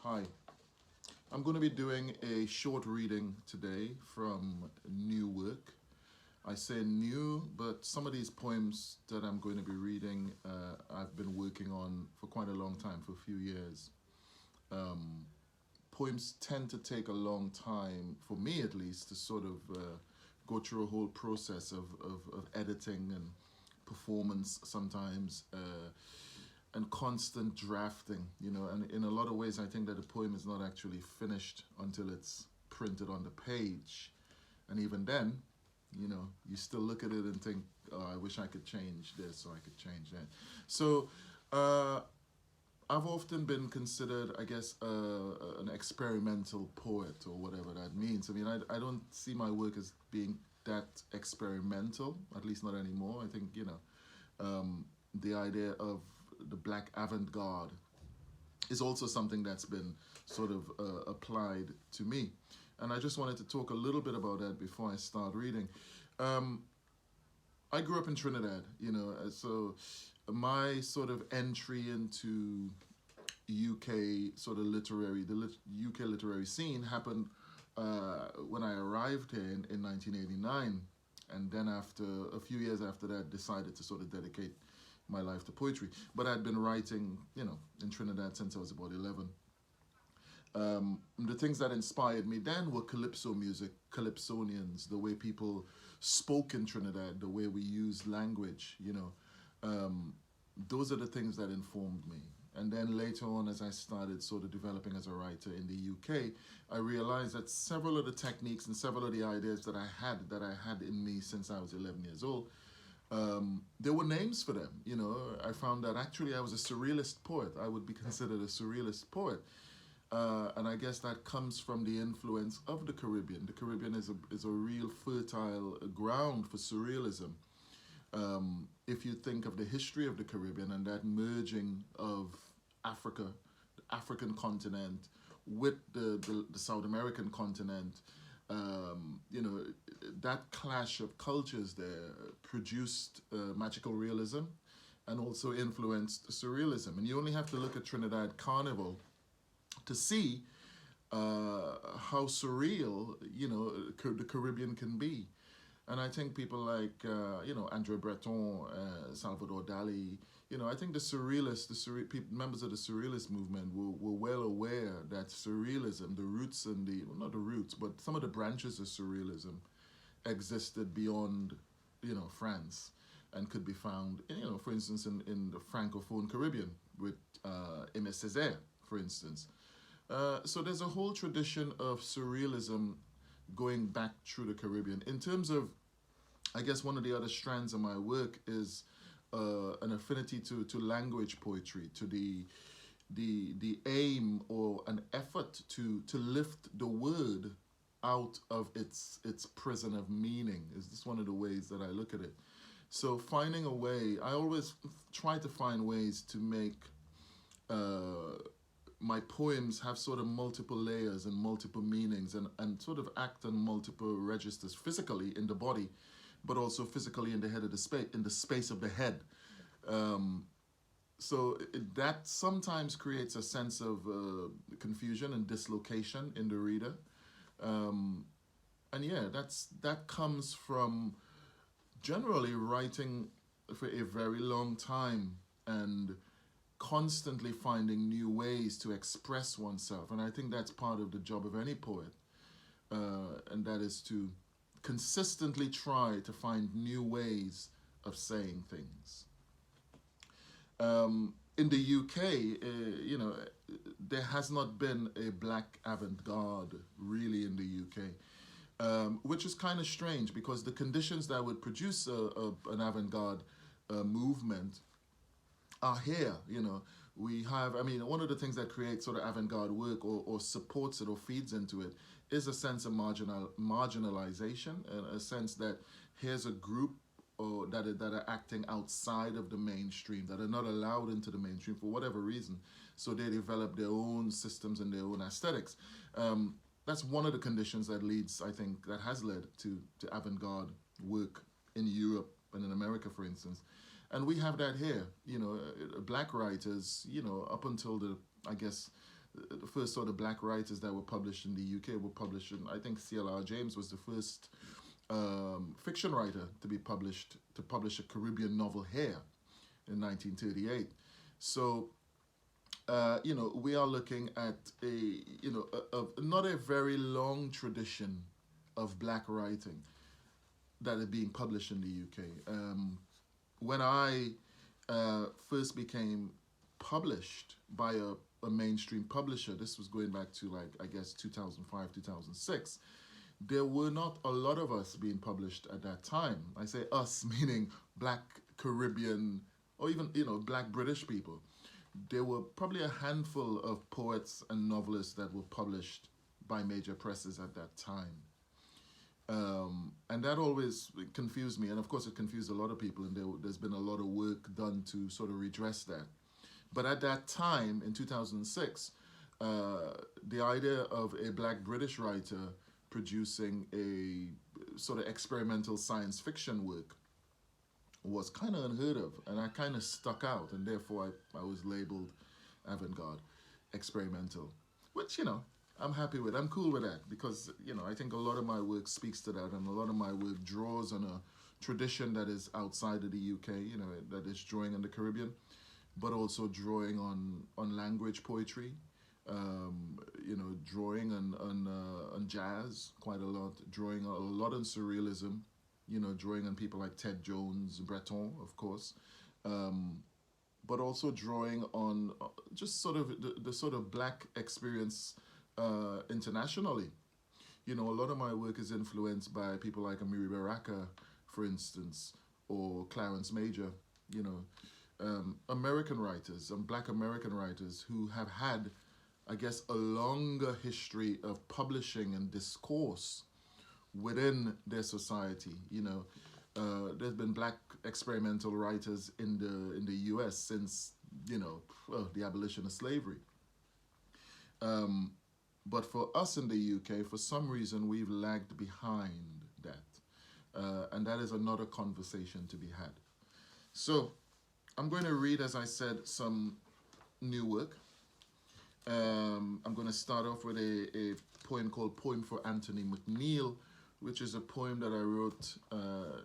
Hi, I'm going to be doing a short reading today from new work. I say new, but some of these poems that I'm going to be reading, I've been working on for quite a long time, for a few years. Um, Poems tend to take a long time, for me at least, to sort of go through a whole process of editing and performance sometimes. And constant drafting, and in a lot of ways I think that the poem is not actually finished until it's printed on the page. And even then, you still look at it and think, oh, I wish I could change this or I could change that. So uh, I've often been considered, I guess, an experimental poet or whatever that means. I mean, I don't see my work as being that experimental, at least not anymore. I think, the idea of the black avant-garde is also something that's been sort of applied to me. And I just wanted to talk a little bit about that before I start reading. Um, I grew up in Trinidad, so my sort of entry into UK sort of UK literary scene happened when I arrived here in 1989. And then after a few years after that, decided to sort of dedicate my life to poetry. But I'd been writing, in Trinidad since I was about 11. The things that inspired me then were calypso music, calypsonians, the way people spoke in Trinidad, the way we used language. Those are the things that informed me. And then later on, as I started sort of developing as a writer in the UK, I realized that several of the techniques and several of the ideas that I had in me since I was 11 years old, there were names for them. I found that actually I was a surrealist poet. I would be considered a surrealist poet. And I guess that comes from the influence of the Caribbean. The Caribbean is a real fertile ground for surrealism. If you think of the history of the Caribbean and that merging of Africa, the African continent, with the South American continent, that clash of cultures there produced magical realism and also influenced surrealism. And you only have to look at Trinidad Carnival to see how surreal, the Caribbean can be. And I think people like, Andre Breton, Salvador Dali, I think the surrealists, members of the surrealist movement were well aware that surrealism, the roots and well, not the roots, but some of the branches of surrealism existed beyond, France, and could be found, for instance, in the Francophone Caribbean with Aimé Césaire, for instance. So there's a whole tradition of surrealism going back through the Caribbean. In terms of, I guess one of the other strands of my work is an affinity to language poetry, to the aim or an effort to lift the word out of its prison of meaning. Is this one of the ways that I look at it? So finding a way, I always try to find ways to make my poems have sort of multiple layers and multiple meanings, and sort of act on multiple registers physically in the body, but also physically in the head of in the space of the head. So that sometimes creates a sense of confusion and dislocation in the reader. And yeah, that comes from generally writing for a very long time and constantly finding new ways to express oneself. And I think that's part of the job of any poet, and that is to consistently try to find new ways of saying things. In the UK, there has not been a black avant-garde really in the UK, which is kind of strange because the conditions that would produce an avant-garde movement are here. We have, one of the things that creates sort of avant-garde work or supports it or feeds into it is a sense of marginalization, and a sense that here's a group that are acting outside of the mainstream, that are not allowed into the mainstream for whatever reason. So they develop their own systems and their own aesthetics. That's one of the conditions that has led to avant-garde work in Europe and in America, for instance. And we have that here, black writers, up until the first sort of black writers that were published in the UK were published in, I think C.L.R. James was the first fiction writer to publish a Caribbean novel here in 1938. So, you know, we are looking at not a very long tradition of black writing that are being published in the UK. When I first became published by a mainstream publisher, this was going back to, like, I guess 2005, 2006, there were not a lot of us being published at that time. I say us, meaning black Caribbean, or even, you know, black British people. There were probably a handful of poets and novelists that were published by major presses at that time. And that always confused me, and of course it confused a lot of people, and there's been a lot of work done to sort of redress that. But at that time, in 2006, the idea of a black British writer producing a sort of experimental science fiction work was kind of unheard of, and I kind of stuck out, and therefore I was labeled avant-garde, experimental, which, you know, I'm happy with. I'm cool with that, because, you know, I think a lot of my work speaks to that, and a lot of my work draws on a tradition that is outside of the UK, you know, that is drawing on the Caribbean, but also drawing on language poetry, you know, drawing on jazz quite a lot, drawing a lot on surrealism, you know, drawing on people like Ted Jones, Breton, of course, but also drawing on just sort of the sort of black experience internationally. You know, a lot of my work is influenced by people like Amiri Baraka, for instance, or Clarence Major, you know, American writers and black American writers who have had, I guess, a longer history of publishing and discourse within their society. You know, there's been black experimental writers in the U.S. since, you know, the abolition of slavery. But for us in the UK, for some reason, we've lagged behind that. And that is another conversation to be had. So I'm going to read, as I said, some new work. I'm going to start off with a poem called Poem for Anthony McNeil, which is a poem that I wrote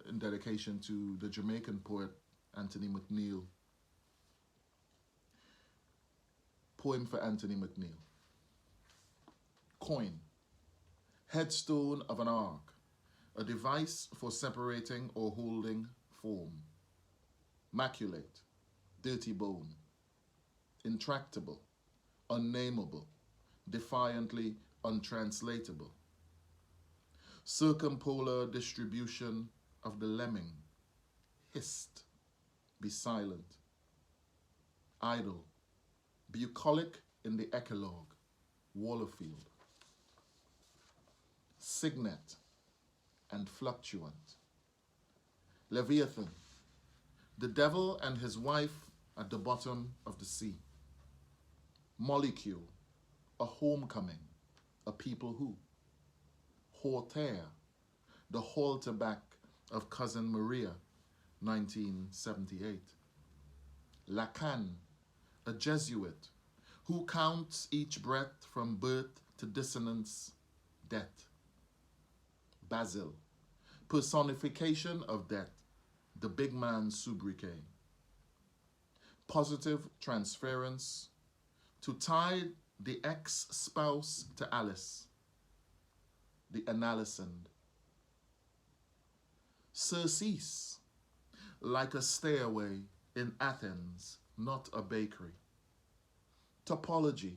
in dedication to the Jamaican poet Anthony McNeil. Poem for Anthony McNeil. Coin, headstone of an ark, a device for separating or holding form. Maculate, dirty bone, intractable, unnameable, defiantly untranslatable. Circumpolar distribution of the lemming, hissed, be silent. Idle, bucolic in the eclogue, Wallerfield. Signet and fluctuant. Leviathan, the devil and his wife at the bottom of the sea. Molecule, a homecoming, a people who. Hortaire, the halterback of Cousin Maria, 1978. Lacan, a Jesuit, who counts each breath from birth to dissonance, death. Basil, personification of death, the big man sobriquet. Positive transference, to tie the ex-spouse to Alice, the analysand. Surcease, like a stairway in Athens, not a bakery. Topology,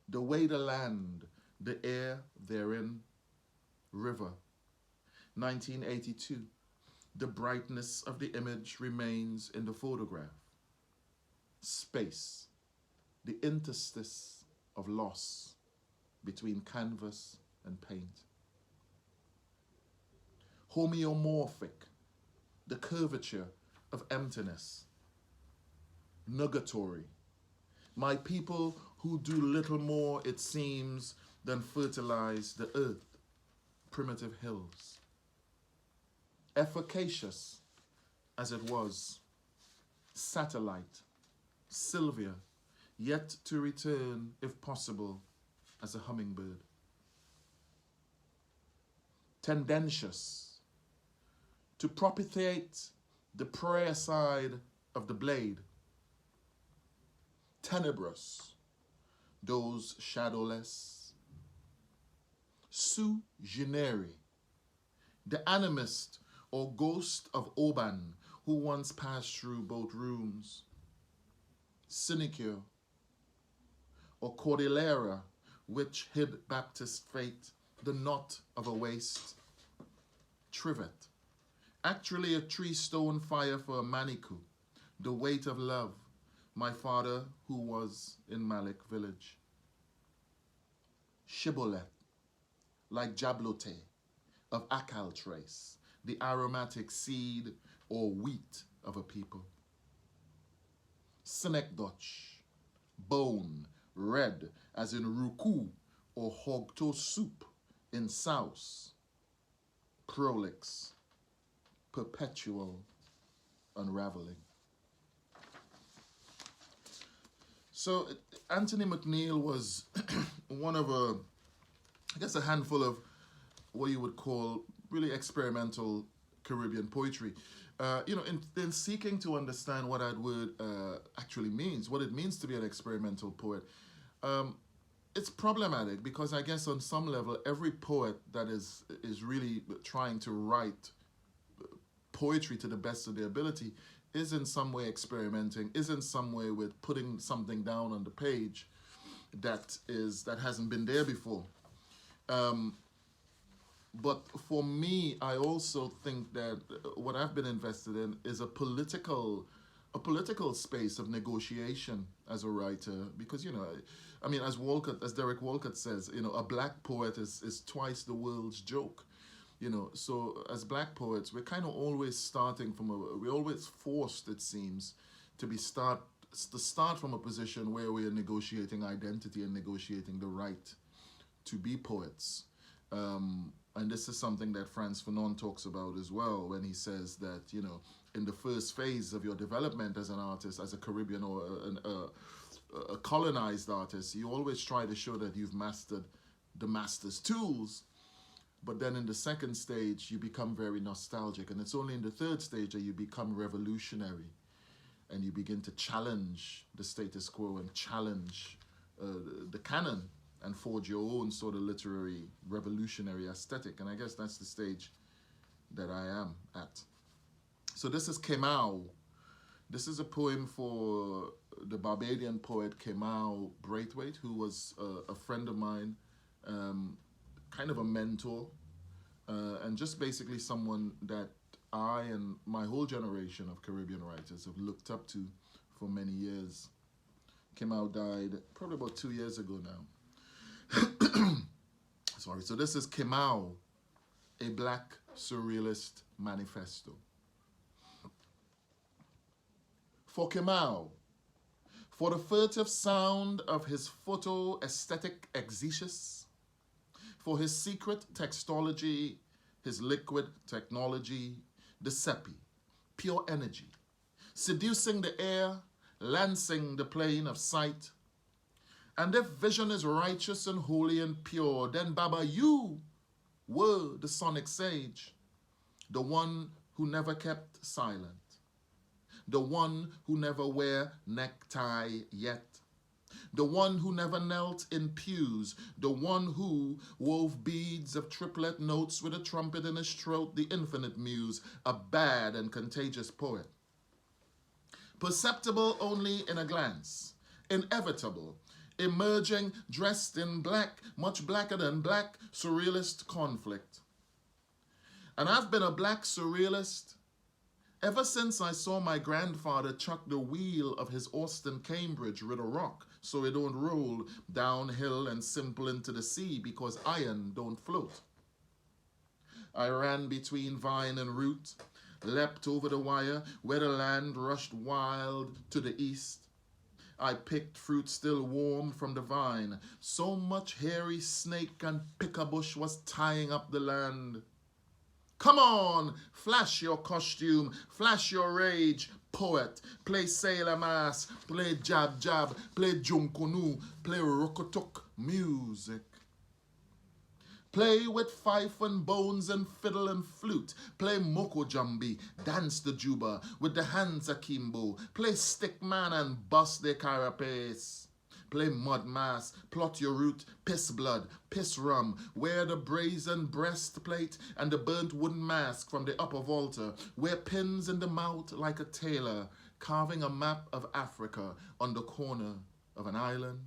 the way the land, the air therein, river. 1982, the brightness of the image remains in the photograph. Space, the interstice of loss between canvas and paint. Homeomorphic, the curvature of emptiness. Nugatory, my people who do little more, it seems, than fertilize the earth, primitive hills. Efficacious as it was, satellite, Sylvia, yet to return, if possible, as a hummingbird. Tendentious, to propitiate the prayer side of the blade. Tenebrous, those shadowless. Sui generis, the animist or ghost of Oban who once passed through both rooms. Sinecure, or Cordillera, which hid Baptist fate, the knot of a waist. Trivet, actually a three-stone fire for a manitou, the weight of love, my father who was in Malik village. Shibboleth, like jablote of Akal trace, the aromatic seed or wheat of a people. Synecdoche, bone, red as in ruku or hogto soup in South. Prolix, perpetual unraveling. So Anthony McNeil was one of a handful of what you would call really experimental Caribbean poetry. In seeking to understand what that word actually means, what it means to be an experimental poet, it's problematic because I guess on some level, every poet that is really trying to write poetry to the best of their ability is in some way experimenting, is in some way with putting something down on the page that hasn't been there before. But for me, I also think that what I've been invested in is a political space of negotiation as a writer, because as Derek Walcott says, a black poet is twice the world's joke. So as black poets, we're kind of always starting we're always forced, it seems, to start from a position where we are negotiating identity and negotiating the right to be poets. And this is something that Frantz Fanon talks about as well when he says that, in the first phase of your development as an artist, as a Caribbean or a colonized artist, you always try to show that you've mastered the master's tools. But then in the second stage, you become very nostalgic. And it's only in the third stage that you become revolutionary. And you begin to challenge the status quo and challenge the canon and forge your own sort of literary revolutionary aesthetic. And I guess that's the stage that I am at. So this is Kamal. This is a poem for the Barbadian poet Kamal Braithwaite, who was a friend of mine, kind of a mentor, and just basically someone that I and my whole generation of Caribbean writers have looked up to for many years. Kamal died probably about 2 years ago now. Sorry, so this is Kamal, a black surrealist manifesto. For Kamal, for the furtive sound of his photo-aesthetic exegesis, for his secret textology, his liquid technology, the sepi, pure energy, seducing the air, lancing the plane of sight. And if vision is righteous and holy and pure, then Baba, you were the sonic sage, the one who never kept silent, the one who never wear necktie yet, the one who never knelt in pews, the one who wove beads of triplet notes with a trumpet in his throat, the infinite muse, a bad and contagious poet. Perceptible only in a glance, inevitable, emerging, dressed in black, much blacker than black, surrealist conflict. And I've been a black surrealist ever since I saw my grandfather chuck the wheel of his Austin Cambridge with a rock so it don't roll downhill and simple into the sea because iron don't float. I ran between vine and root, leapt over the wire where the land rushed wild to the east. I picked fruit still warm from the vine. So much hairy snake and pickabush was tying up the land. Come on, flash your costume, flash your rage, poet, play sailor mass, play jab jab, play junkunu, play rokotok music. Play with fife and bones and fiddle and flute. Play moko jambi, dance the juba with the hands akimbo. Play stick man and bust the carapace. Play mud mass, plot your root, piss blood, piss rum. Wear the brazen breastplate and the burnt wooden mask from the upper vaulter. Wear pins in the mouth like a tailor, carving a map of Africa on the corner of an island.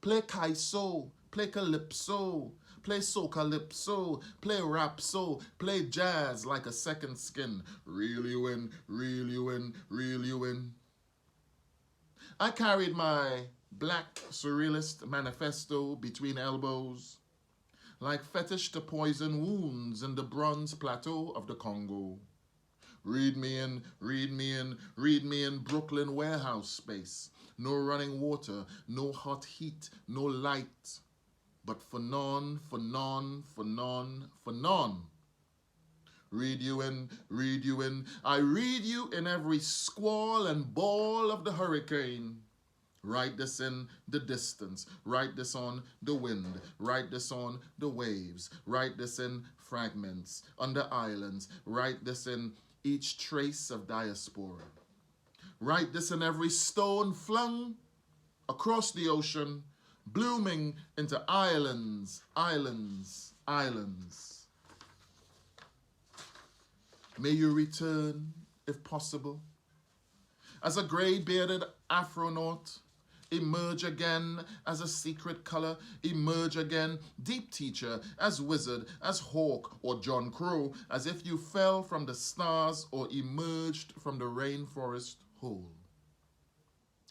Play kaiso, play calypso, play socalypso, play rapso, play jazz like a second skin. Reel you in, reel you in, reel you in. I carried my black surrealist manifesto between elbows, like fetish to poison wounds in the bronze plateau of the Congo. Read me in, read me in, read me in Brooklyn warehouse space. No running water, no hot heat, no light. But for none, for none, for none, for none. Read you in, read you in. I read you in every squall and bawl of the hurricane. Write this in the distance. Write this on the wind. Write this on the waves. Write this in fragments, on the islands. Write this in each trace of diaspora. Write this in every stone flung across the ocean, blooming into islands, islands, islands. May you return, if possible, as a gray-bearded Afronaut, emerge again as a secret color, emerge again, deep teacher, as wizard, as hawk, or John Crow, as if you fell from the stars or emerged from the rainforest whole.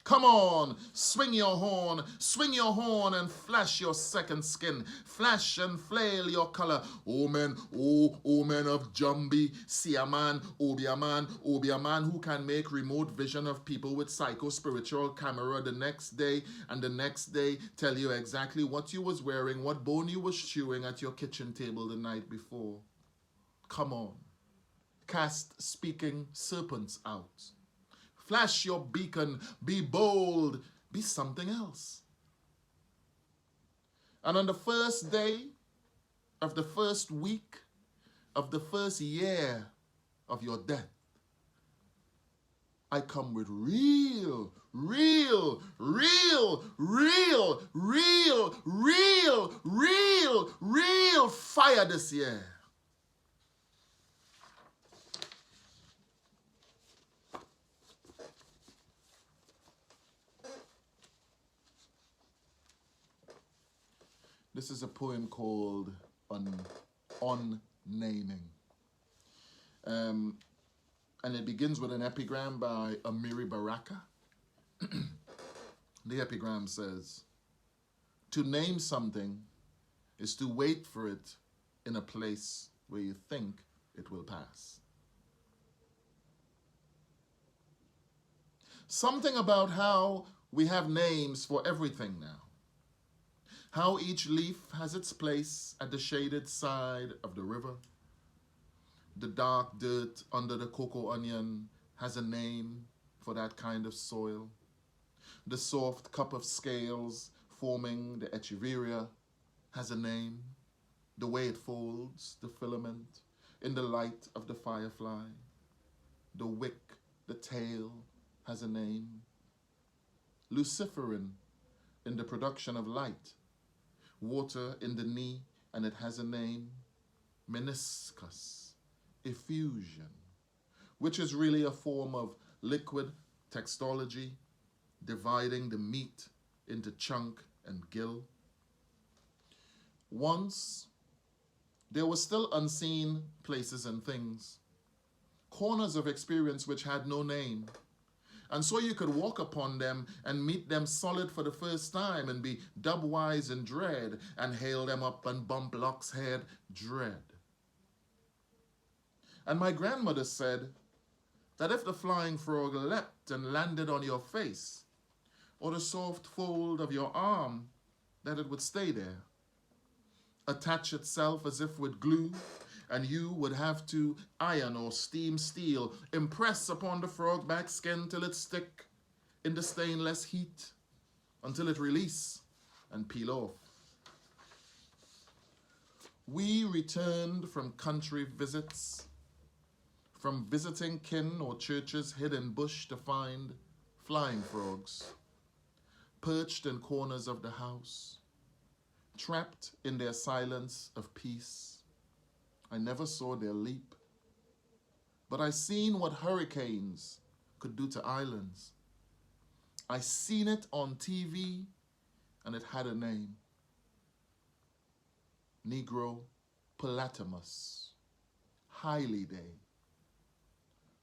Come on, swing your horn and flash your second skin. Flash and flail your color. O men of Jambi, see a man, Obi a man who can make remote vision of people with psycho-spiritual camera the next day and the next day tell you exactly what you was wearing, what bone you was chewing at your kitchen table the night before. Come on, cast speaking serpents out. Flash your beacon, be bold, be something else. And on the first day of the first week of the first year of your death, I come with real fire this year. This is a poem called On Naming. And it begins with an epigram by Amiri Baraka. The epigram says, to name something is to wait for it in a place where you think it will pass. Something about how we have names for everything now. How each leaf has its place at the shaded side of the river. The dark dirt under the cocoa onion has a name for that kind of soil. The soft cup of scales forming the echeveria has a name. The way it folds the filament in the light of the firefly. The wick, the tail has a name. Luciferin in the production of light. Water in the knee, and it has a name, meniscus, effusion, which is really a form of liquid textology, dividing the meat into chunk and gill. Once, there were still unseen places and things, corners of experience which had no name. And so you could walk upon them and meet them solid for the first time and be dub-wise in dread and hail them up and bump Locke's head, dread. And my grandmother said that if the flying frog leapt and landed on your face or the soft fold of your arm, that it would stay there, attach itself as if with glue, and you would have to iron or steam steel, impress upon the frog back skin till it stick in the stainless heat, until it release and peel off. We returned from country visits, from visiting kin or churches hid in bush to find flying frogs, perched in corners of the house, trapped in their silence of peace. I never saw their leap, but I seen what hurricanes could do to islands. I seen it on TV, and it had a name. Negro Palatemus, Hylidae,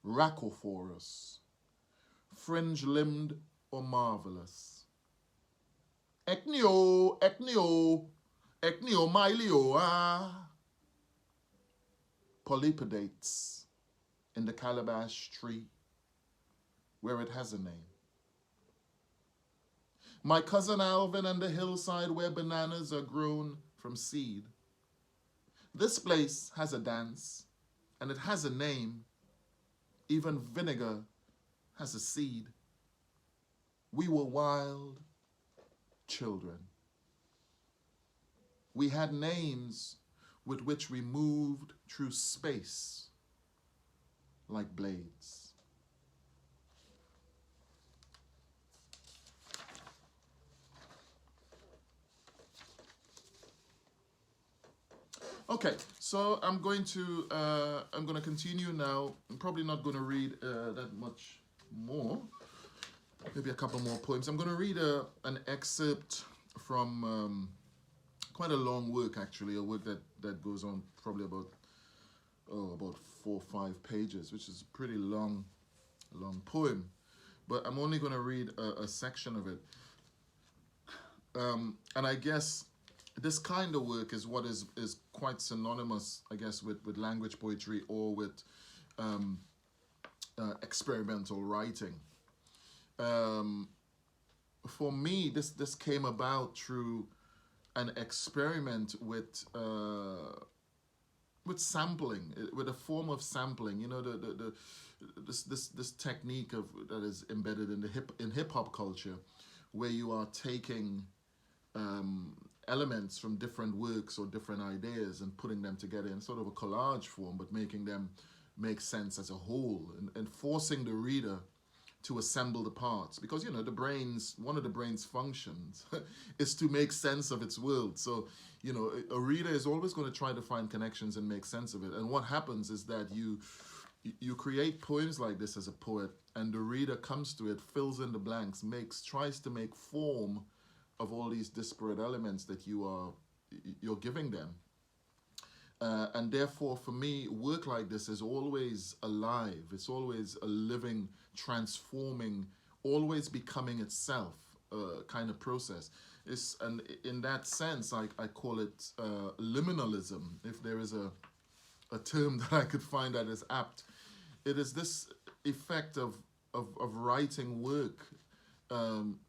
Rhacophorus, fringe-limbed or marvelous. Eknio, eknio, eknio milio, Polypodates in the calabash tree, where it has a name. My cousin Alvin and the hillside where bananas are grown from seed. This place has a dance, and it has a name. Even vinegar has a seed. We were wild children. We had names with which we moved through space like blades. Okay, so I'm going to continue now. I'm probably not going to read that much more. Maybe a couple more poems. I'm going to read an excerpt from quite a long work, actually, a work that goes on probably about 4 or 5 pages, which is a pretty long poem. But I'm only going to read a section of it. And I guess this kind of work is what is quite synonymous, I guess, with language poetry or with experimental writing. For me, this came about through an experiment with sampling, with a form of sampling. You know, this technique that is embedded in hip hop culture, where you are taking elements from different works or different ideas and putting them together in sort of a collage form, but making them make sense as a whole, and forcing the reader to assemble the parts, because, you know, one of the brain's functions is to make sense of its world. So, you know, a reader is always going to try to find connections and make sense of it. And what happens is that you create poems like this as a poet, and the reader comes to it, fills in the blanks, tries to make form of all these disparate elements that you're giving them. And therefore, for me, work like this is always alive. It's always a living, transforming, always becoming itself kind of process. And in that sense, I call it liminalism. If there is a term that I could find that is apt, it is this effect of writing work,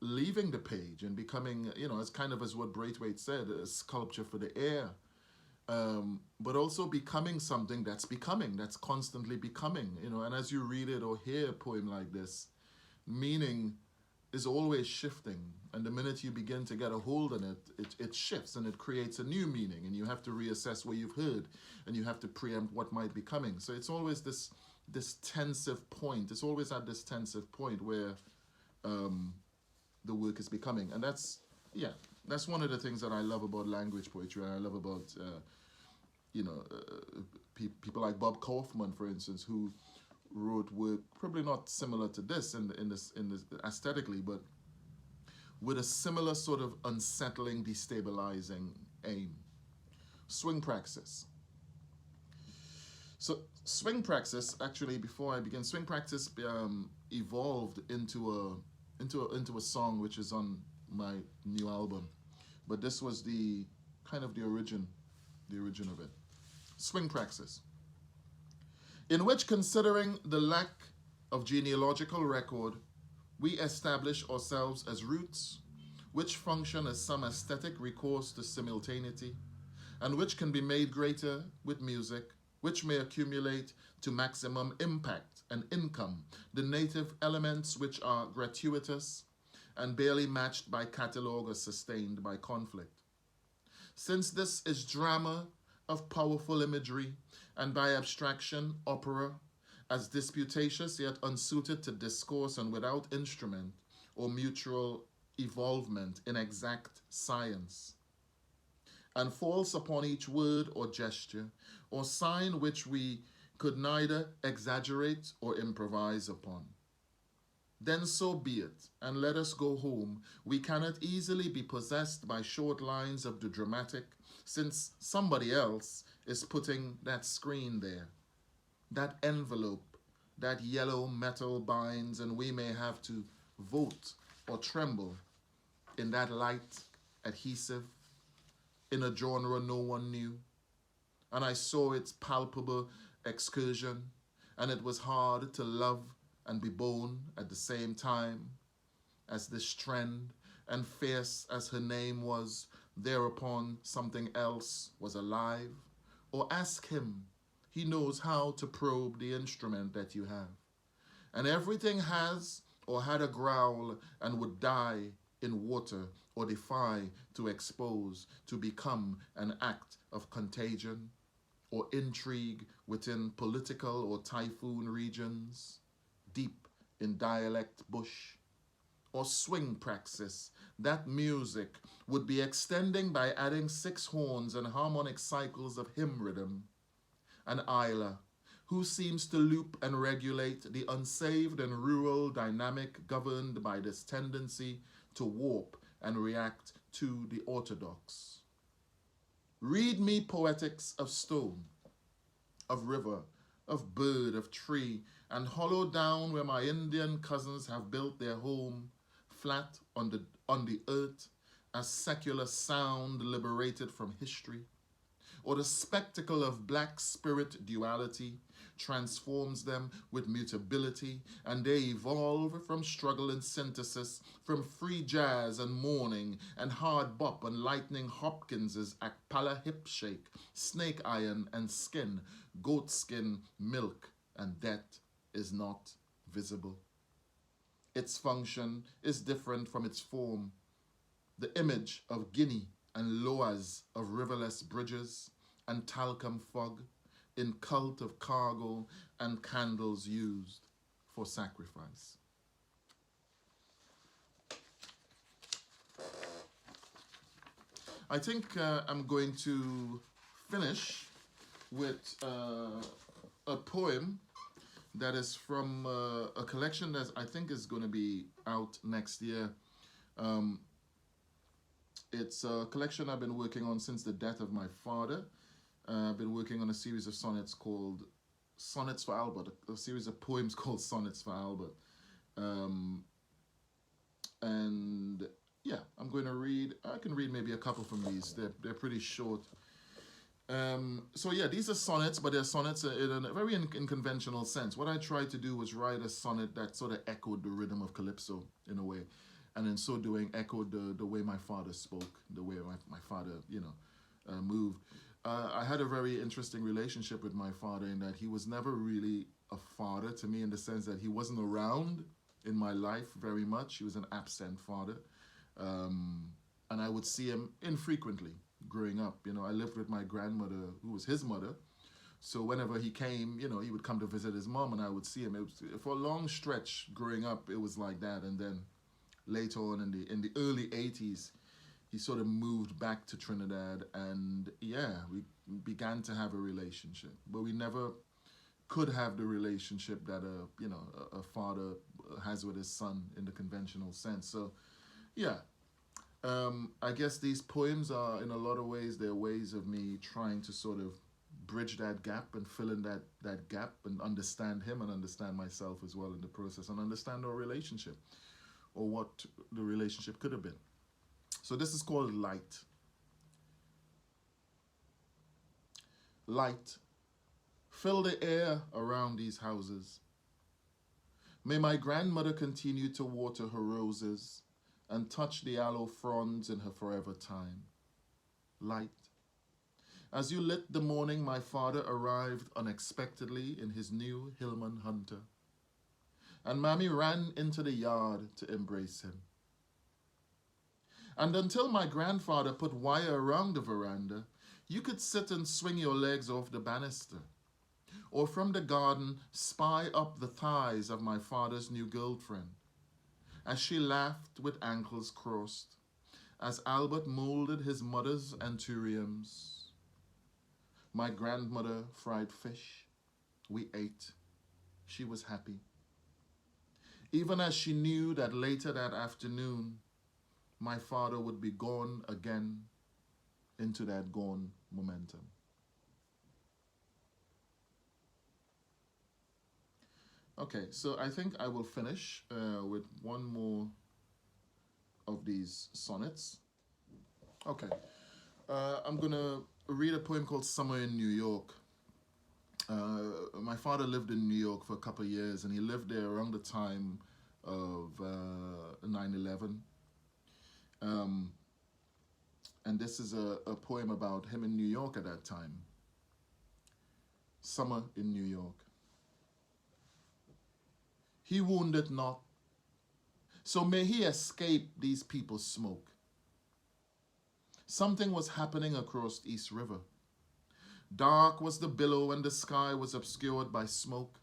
leaving the page and becoming, you know, as kind of as what Braithwaite said, a sculpture for the air. But also becoming something that's constantly becoming, you know. And as you read it or hear a poem like this, meaning is always shifting. And the minute you begin to get a hold on it, it shifts and it creates a new meaning. And you have to reassess what you've heard, and you have to preempt what might be coming. So it's always this tensive point. It's always at this tensive point where the work is becoming. And that's one of the things that I love about language poetry, and I love about, people like Bob Kaufman, for instance, who wrote work probably not similar to this in this aesthetically, but with a similar sort of unsettling, destabilizing aim. Swing praxis. So swing praxis, actually, before I begin, swing praxis evolved into a song which is on my new album, but this was the origin of it. Swing praxis, in which, considering the lack of genealogical record, we establish ourselves as roots, which function as some aesthetic recourse to simultaneity, and which can be made greater with music which may accumulate to maximum impact and income, the native elements which are gratuitous and barely matched by catalogue or sustained by conflict. Since this is drama of powerful imagery, and by abstraction, opera, as disputatious yet unsuited to discourse and without instrument or mutual evolvement in exact science, and false upon each word or gesture or sign which we could neither exaggerate or improvise upon. Then so be it, and let us go home. We cannot easily be possessed by short lines of the dramatic, since somebody else is putting that screen there. That envelope, that yellow metal binds, and we may have to vote or tremble in that light adhesive, in a genre no one knew. And I saw its palpable excursion, and it was hard to love and be born at the same time as this trend, and fierce as her name was, thereupon something else was alive. Or ask him, he knows how to probe the instrument that you have. And everything has or had a growl and would die in water or defy to expose, to become an act of contagion or intrigue within political or typhoon regions, deep in dialect bush, or swing praxis. That music would be extending by adding 6 horns and harmonic cycles of hymn rhythm. An Isla, who seems to loop and regulate the unsaved and rural dynamic governed by this tendency to warp and react to the orthodox. Read me poetics of stone, of river, of bird, of tree, and hollow down where my Indian cousins have built their home, flat on the earth, as secular sound liberated from history, or the spectacle of black spirit duality transforms them with mutability, and they evolve from struggle and synthesis, from free jazz and mourning and hard bop and lightning Hopkins's Akpala hip shake, snake iron and skin, goat skin, milk, and that is not visible. Its function is different from its form. The image of Guinea and loas of riverless bridges and talcum fog in cult of cargo and candles used for sacrifice. I think I'm going to finish with a poem that is from a collection that I think is going to be out next year. It's a collection I've been working on since the death of my father. I've been working on a series of sonnets called Sonnets for Albert, a series of poems called Sonnets for Albert. And yeah, I'm going to read, I can read maybe a couple from these. They're pretty short. So yeah, these are sonnets, but they're sonnets in a very unconventional sense. What I tried to do was write a sonnet that sort of echoed the rhythm of calypso in a way, and in so doing echoed the way my father spoke, the way my father, moved. I had a very interesting relationship with my father in that he was never really a father to me, in the sense that he wasn't around in my life very much. He was an absent father, and I would see him infrequently growing up. I lived with my grandmother, who was his mother. So whenever he came, he would come to visit his mom, and I would see him. It was, for a long stretch growing up, it was like that. And then later on in the early 80s, he sort of moved back to Trinidad, and yeah, we began to have a relationship, but we never could have the relationship that a father has with his son in the conventional sense. So yeah. I guess these poems are, in a lot of ways, they're ways of me trying to sort of bridge that gap and fill in that gap and understand him and understand myself as well in the process, and understand our relationship, or what the relationship could have been. So this is called Light. Light, fill the air around these houses. May my grandmother continue to water her roses and touch the aloe fronds in her forever time. Light. As you lit the morning, my father arrived unexpectedly in his new Hillman Hunter, and Mammy ran into the yard to embrace him. And until my grandfather put wire around the veranda, you could sit and swing your legs off the banister, or from the garden spy up the thighs of my father's new girlfriend, as she laughed with ankles crossed, as Albert molded his mother's anthuriums. My grandmother fried fish. We ate. She was happy. Even as she knew that later that afternoon, my father would be gone again into that gone momentum. Okay, so I think I will finish with one more of these sonnets. Okay, I'm gonna read a poem called Summer in New York. My father lived in New York for a couple of years, and he lived there around the time of 9/11. And this is a poem about him in New York at that time. Summer in New York. He wounded not, so may he escape these people's smoke. Something was happening across East River. Dark was the billow and the sky was obscured by smoke.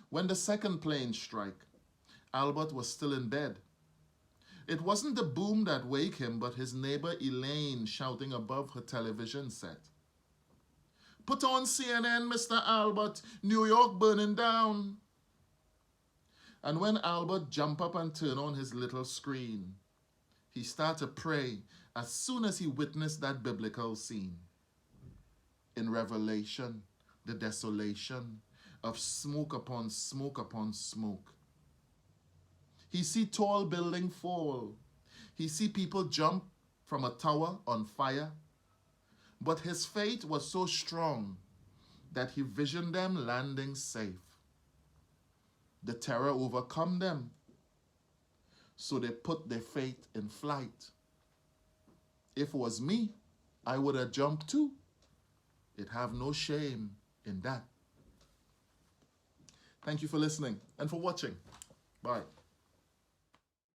When the second plane struck, Albert was still in bed. It wasn't the boom that waked him, but his neighbor Elaine shouting above her television set. "Put on CNN, Mr. Albert, New York burning down." And when Albert jumped up and turned on his little screen, he started to pray as soon as he witnessed that biblical scene. In Revelation, the desolation of smoke upon smoke upon smoke. He see tall building fall. He see people jump from a tower on fire. But his faith was so strong that he visioned them landing safe. The terror overcome them, so they put their faith in flight. If it was me, I would have jumped too. It have no shame in that. Thank you for listening and for watching. Bye.